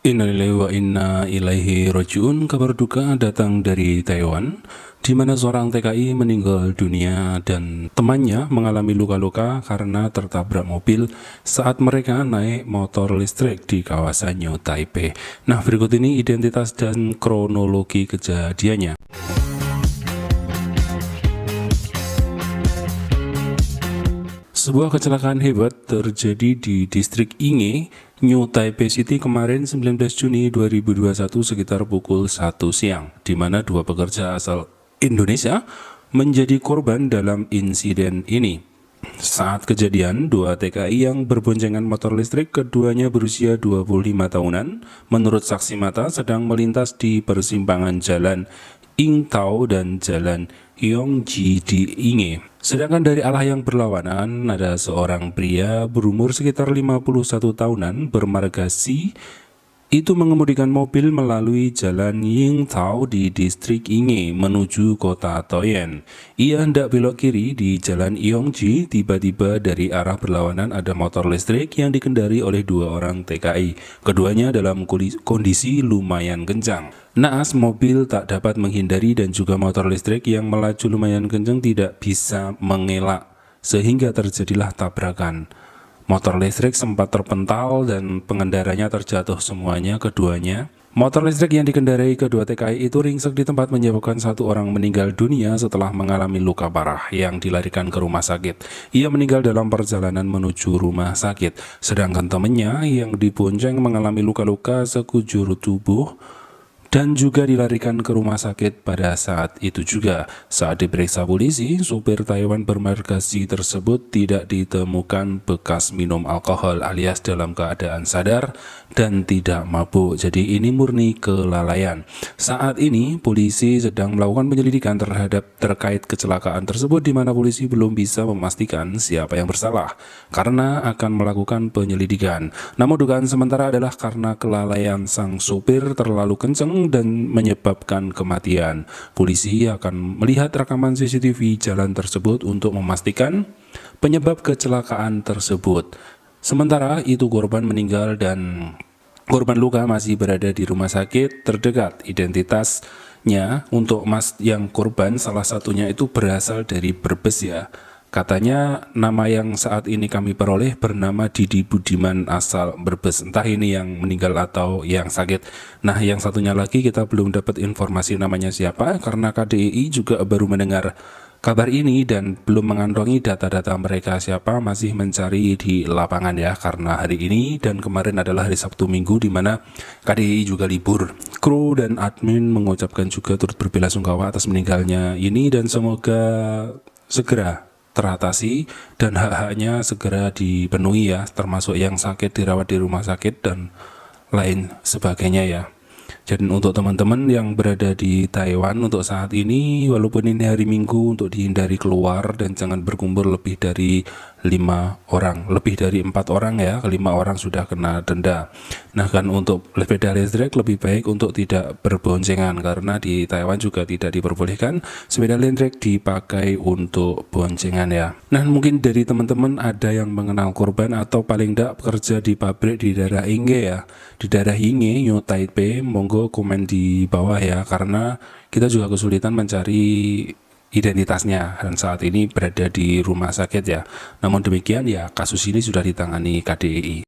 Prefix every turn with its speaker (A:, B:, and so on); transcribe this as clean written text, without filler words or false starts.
A: Innalillahi wa inna ilaihi rajiun. Kabar duka datang dari Taiwan, di mana seorang TKI meninggal dunia dan temannya mengalami luka-luka karena tertabrak mobil saat mereka naik motor listrik di kawasan New Taipei. Nah, berikut ini identitas dan kronologi kejadiannya. Sebuah kecelakaan hebat terjadi di distrik Inge, New Taipei City kemarin 19 Juni 2021 sekitar pukul 1 siang, di mana dua pekerja asal Indonesia menjadi korban dalam insiden ini. Saat kejadian, dua TKI yang berboncengan motor listrik, keduanya berusia 25 tahunan, menurut saksi mata sedang melintas di persimpangan jalan Ingtao dan jalan Yongji di Inge. Sedangkan dari arah yang berlawanan ada seorang pria berumur sekitar 51 tahunan bermarga Si itu mengemudikan mobil melalui jalan Yingtao di distrik Inge menuju kota Taoyuan. Ia hendak belok kiri di jalan Yongji, tiba-tiba dari arah berlawanan ada motor listrik yang dikendari oleh dua orang TKI. Keduanya dalam kondisi lumayan kencang. Naas mobil tak dapat menghindari dan juga motor listrik yang melaju lumayan kencang tidak bisa mengelak, sehingga terjadilah tabrakan. Motor listrik sempat terpental dan pengendaranya terjatuh semuanya keduanya. Motor listrik yang dikendarai kedua TKI itu ringsek di tempat menyebabkan satu orang meninggal dunia setelah mengalami luka parah yang dilarikan ke rumah sakit. Ia meninggal dalam perjalanan menuju rumah sakit, sedangkan temannya yang dibonceng mengalami luka-luka sekujur tubuh dan juga dilarikan ke rumah sakit pada saat itu juga. Saat diperiksa polisi, supir Taiwan bermarga Si tersebut tidak ditemukan bekas minum alkohol alias dalam keadaan sadar dan tidak mabuk. Jadi ini murni kelalaian. Saat ini polisi sedang melakukan penyelidikan terkait kecelakaan tersebut, di mana polisi belum bisa memastikan siapa yang bersalah karena akan melakukan penyelidikan. Namun dugaan sementara adalah karena kelalaian sang supir terlalu kencang dan menyebabkan kematian. Polisi akan melihat rekaman CCTV jalan tersebut untuk memastikan penyebab kecelakaan tersebut. Sementara itu korban meninggal dan korban luka masih berada di rumah sakit terdekat. Identitasnya untuk Mas yang korban salah satunya itu berasal dari Brebes ya. Katanya nama yang saat ini kami peroleh bernama Didi Budiman asal Brebes. Entah ini yang meninggal atau yang sakit. Nah, yang satunya lagi kita belum dapat informasi namanya siapa karena KDI juga baru mendengar kabar ini dan belum mengantongi data-data mereka siapa, masih mencari di lapangan ya, karena hari ini dan kemarin adalah hari Sabtu Minggu di mana KDI juga libur. Kru dan admin mengucapkan juga turut berbelasungkawa atas meninggalnya ini dan semoga segera teratasi dan hak-haknya segera dipenuhi ya, termasuk yang sakit dirawat di rumah sakit dan lain sebagainya ya. Jadi untuk teman-teman yang berada di Taiwan untuk saat ini, walaupun ini hari Minggu, untuk dihindari keluar dan jangan berkumpul lebih dari 5 orang, lebih dari 4 orang ya, 5 orang sudah kena denda. Nah kan untuk sepeda listrik lebih baik untuk tidak berboncengan karena di Taiwan juga tidak diperbolehkan sepeda listrik dipakai untuk boncengan ya. Nah mungkin dari teman-teman ada yang mengenal korban atau paling tidak bekerja di pabrik di daerah Inge ya, di daerah Inge, New Taipei, monggo komen di bawah ya, karena kita juga kesulitan mencari identitasnya dan saat ini berada di rumah sakit ya. Namun demikian ya, kasus ini sudah ditangani KDI.